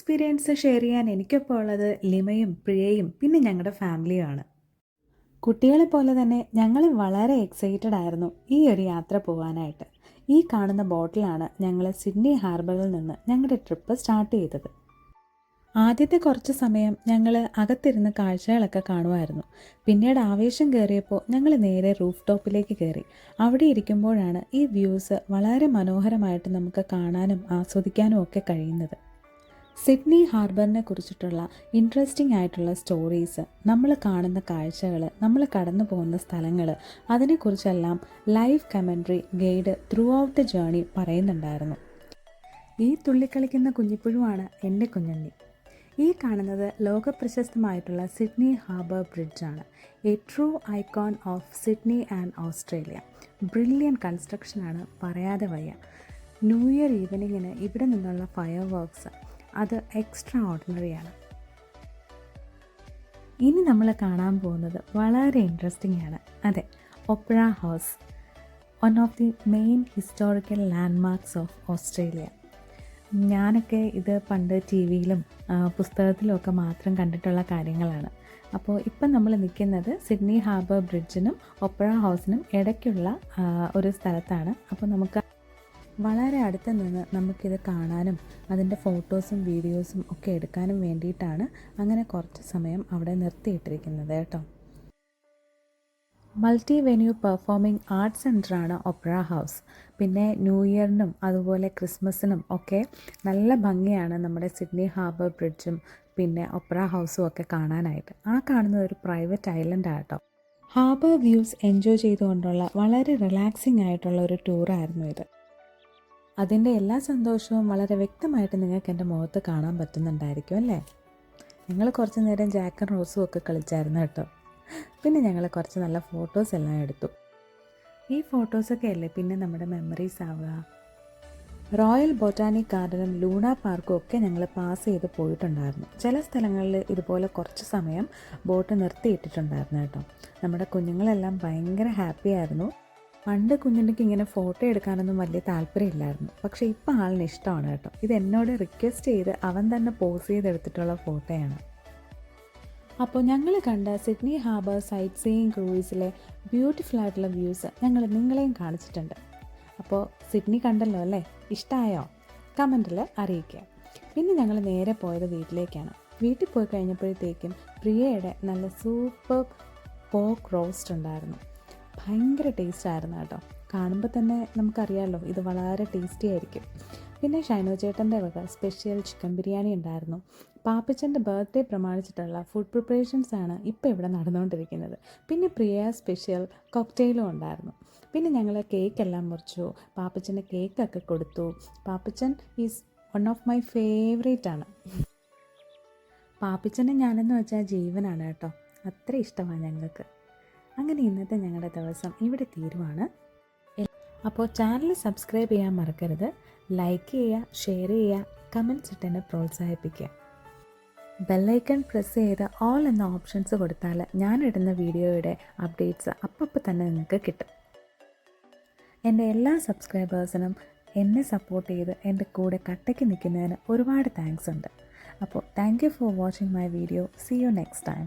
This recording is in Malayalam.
എക്സ്പീരിയൻസ് ഷെയർ ചെയ്യാൻ എനിക്കൊപ്പം ഉള്ളത് ലിമയും പ്രിയയും പിന്നെ ഞങ്ങളുടെ ഫാമിലിയുമാണ്. കുട്ടികളെ പോലെ തന്നെ ഞങ്ങൾ വളരെ എക്സൈറ്റഡ് ആയിരുന്നു ഈ ഒരു യാത്ര പോകാനായിട്ട്. ഈ കാണുന്ന ബോട്ടിലാണ് ഞങ്ങൾ സിഡ്നി ഹാർബറിൽ നിന്ന് ഞങ്ങളുടെ ട്രിപ്പ് സ്റ്റാർട്ട് ചെയ്തത്. ആദ്യത്തെ കുറച്ച് സമയം ഞങ്ങൾ അകത്തിരുന്ന് കാഴ്ചകളൊക്കെ കാണുമായിരുന്നു. പിന്നീട് ആവേശം കയറിയപ്പോൾ ഞങ്ങൾ നേരെ റൂഫ് ടോപ്പിലേക്ക് കയറി. അവിടെ ഇരിക്കുമ്പോഴാണ് ഈ വ്യൂസ് വളരെ മനോഹരമായിട്ട് നമുക്ക് കാണാനും ആസ്വദിക്കാനും ഒക്കെ കഴിയുന്നത്. സിഡ്നി ഹാർബറിനെ കുറിച്ചിട്ടുള്ള ഇൻട്രസ്റ്റിംഗ് ആയിട്ടുള്ള സ്റ്റോറീസ്, നമ്മൾ കാണുന്ന കാഴ്ചകൾ, നമ്മൾ കടന്നു പോകുന്ന സ്ഥലങ്ങൾ, അതിനെക്കുറിച്ചെല്ലാം live commentary guide throughout the journey പറയുന്നുണ്ടായിരുന്നു. ഈ തുള്ളിക്കളിക്കുന്ന കുഞ്ഞിപ്പുഴുവാണ് എൻ്റെ കുഞ്ഞുണ്ണി. ഈ കാണുന്നത് ലോകപ്രശസ്തമായിട്ടുള്ള സിഡ്നി ഹാർബർ ബ്രിഡ്ജാണ്. A true icon of Sydney and Australia. Brilliant കൺസ്ട്രക്ഷനാണ്, പറയാതെ വയ്യ. ന്യൂ ഇയർ ഈവനിങ്ങിന് ഇവിടെ നിന്നുള്ള ഫയർ വർക്ക്സ് അത് എക്സ്ട്രാ ഓർഡിനറിയാണ്. ഇനി നമ്മൾ കാണാൻ പോകുന്നത് വളരെ ഇൻട്രസ്റ്റിംഗ് ആണ്. അതെ, opera house, one of the main historical landmarks of Australia. ഞാനൊക്കെ ഇത് പണ്ട് ടി വിയിലും പുസ്തകത്തിലും ഒക്കെ മാത്രം കണ്ടിട്ടുള്ള കാര്യങ്ങളാണ്. അപ്പോൾ ഇപ്പം നമ്മൾ നിൽക്കുന്നത് സിഡ്നി ഹാർബർ ബ്രിഡ്ജിനും ഒപ്പറ ഹൗസിനും ഇടയ്ക്കുള്ള ഒരു സ്ഥലത്താണ്. അപ്പോൾ നമുക്ക് വളരെ അടുത്ത് നിന്ന് നമുക്കിത് കാണാനും അതിൻ്റെ ഫോട്ടോസും വീഡിയോസും ഒക്കെ എടുക്കാനും വേണ്ടിയിട്ടാണ് അങ്ങനെ കുറച്ച് സമയം അവിടെ നിർത്തിയിട്ടിരിക്കുന്നത് കേട്ടോ. മൾട്ടി വെന്യൂ പെർഫോമിംഗ് ആർട്സ് സെൻ്ററാണ് ഒപ്പറ ഹൗസ്. പിന്നെ ന്യൂ ഇയറിനും അതുപോലെ ക്രിസ്മസിനും ഒക്കെ നല്ല ഭംഗിയാണ് നമ്മുടെ സിഡ്നി ഹാർബർ ബ്രിഡ്ജും പിന്നെ ഒപ്പറ ഹൗസും ഒക്കെ കാണാനായിട്ട്. ആ കാണുന്നത് ഒരു പ്രൈവറ്റ് ഐലൻഡാണ് കേട്ടോ. ഹാർബർ വ്യൂസ് എൻജോയ് ചെയ്തുകൊണ്ടുള്ള വളരെ റിലാക്സിങ് ആയിട്ടുള്ള ഒരു ടൂറായിരുന്നു ഇത്. അതിൻ്റെ എല്ലാ സന്തോഷവും വളരെ വ്യക്തമായിട്ട് നിങ്ങൾക്ക് എൻ്റെ മുഖത്ത് കാണാൻ പറ്റുന്നുണ്ടായിരിക്കും അല്ലേ? ഞങ്ങൾ കുറച്ച് നേരം ജാക്കും റോസും ഒക്കെ കളിച്ചായിരുന്നു കേട്ടോ. പിന്നെ ഞങ്ങൾ കുറച്ച് നല്ല ഫോട്ടോസ് എല്ലാം എടുത്തു. ഈ ഫോട്ടോസൊക്കെ അല്ലേ പിന്നെ നമ്മുടെ മെമ്മറീസ് ആവുക. റോയൽ ബൊട്ടാനിക് ഗാർഡനും ലൂണ പാർക്കും ഒക്കെ ഞങ്ങൾ പാസ് ചെയ്ത് പോയിട്ടുണ്ടായിരുന്നു. ചില സ്ഥലങ്ങളിൽ ഇതുപോലെ കുറച്ച് സമയം ബോട്ട് നിർത്തിയിട്ടിട്ടുണ്ടായിരുന്നു കേട്ടോ. നമ്മുടെ കുഞ്ഞുങ്ങളെല്ലാം ഭയങ്കര ഹാപ്പി ആയിരുന്നു. പണ്ട് കുഞ്ഞുണ്ണിക്ക് ഇങ്ങനെ ഫോട്ടോ എടുക്കാനൊന്നും വലിയ താല്പര്യമില്ലായിരുന്നു. പക്ഷേ ഇപ്പം ആളിന് ഇഷ്ടമാണ് കേട്ടോ. ഇത് എന്നോട് റിക്വസ്റ്റ് ചെയ്ത് അവൻ തന്നെ പോസ് ചെയ്തെടുത്തിട്ടുള്ള ഫോട്ടോയാണ്. അപ്പോൾ ഞങ്ങൾ കണ്ട സിഡ്നി ഹാർബർ സൈറ്റ് സീയിങ് ക്രൂയിസിലെ ബ്യൂട്ടിഫുൾ ആയിട്ടുള്ള വ്യൂസ് ഞങ്ങൾ നിങ്ങളെയും കാണിച്ചിട്ടുണ്ട്. അപ്പോൾ സിഡ്നി കണ്ടല്ലോ അല്ലേ? ഇഷ്ടമായോ? കമൻറ്റിൽ അറിയിക്കുക. പിന്നെ ഞങ്ങൾ നേരെ പോയത് വീട്ടിലേക്കാണ്. വീട്ടിൽ പോയി കഴിഞ്ഞപ്പോഴത്തേക്കും പ്രിയയുടെ നല്ല സൂപ്പർ പോർക്ക് റോസ്റ്റ് ഉണ്ടായിരുന്നു. ഭയങ്കര ടേസ്റ്റ് ആയിരുന്നു കേട്ടോ. കാണുമ്പോൾ തന്നെ നമുക്കറിയാമല്ലോ ഇത് വളരെ ടേസ്റ്റി ആയിരിക്കും. പിന്നെ ഷൈനോ ചേട്ടൻ്റെ വക സ്പെഷ്യൽ ചിക്കൻ ബിരിയാണി ഉണ്ടായിരുന്നു. പാപ്പച്ചൻ്റെ ബർത്ത്ഡേ പ്രമാണിച്ചിട്ടുള്ള ഫുഡ് പ്രിപ്പറേഷൻസ് ആണ് ഇപ്പോൾ ഇവിടെ നടന്നുകൊണ്ടിരിക്കുന്നത്. പിന്നെ പ്രിയ സ്പെഷ്യൽ കോക്ടെയിലും ഉണ്ടായിരുന്നു. പിന്നെ ഞങ്ങൾ കേക്കെല്ലാം മുറിച്ചു. പാപ്പച്ചൻ്റെ കേക്കൊക്കെ കൊടുത്തു. Pappachan is one of my favourite ആണ്. പാപ്പച്ചനെ ഞാനെന്ന് വെച്ചാൽ ജീവനാണ് കേട്ടോ. അത്ര ഇഷ്ടമാണ് ഞങ്ങൾക്ക്. അങ്ങനെ ഇന്നത്തെ ഞങ്ങളുടെ ദിവസം ഇവിടെ തീരുവാണ്. അപ്പോൾ ചാനൽ സബ്സ്ക്രൈബ് ചെയ്യാൻ മറക്കരുത്. ലൈക്ക് ചെയ്യുക, ഷെയർ ചെയ്യുക, കമൻറ്റ്സ് ഇട്ട് എന്നെ പ്രോത്സാഹിപ്പിക്കുക. ബെല്ലൈക്കൺ പ്രസ് ചെയ്ത് ഓൾ എന്ന ഓപ്ഷൻസ് കൊടുത്താൽ ഞാനിടുന്ന വീഡിയോയുടെ അപ്ഡേറ്റ്സ് അപ്പം തന്നെ നിങ്ങൾക്ക് കിട്ടും. എൻ്റെ എല്ലാ സബ്സ്ക്രൈബേഴ്സിനും എന്നെ സപ്പോർട്ട് ചെയ്ത് എൻ്റെ കൂടെ കട്ടയ്ക്ക് നിൽക്കുന്നതിന് ഒരുപാട് താങ്ക്സ് ഉണ്ട്. അപ്പോൾ thank you for watching my video. See you next time.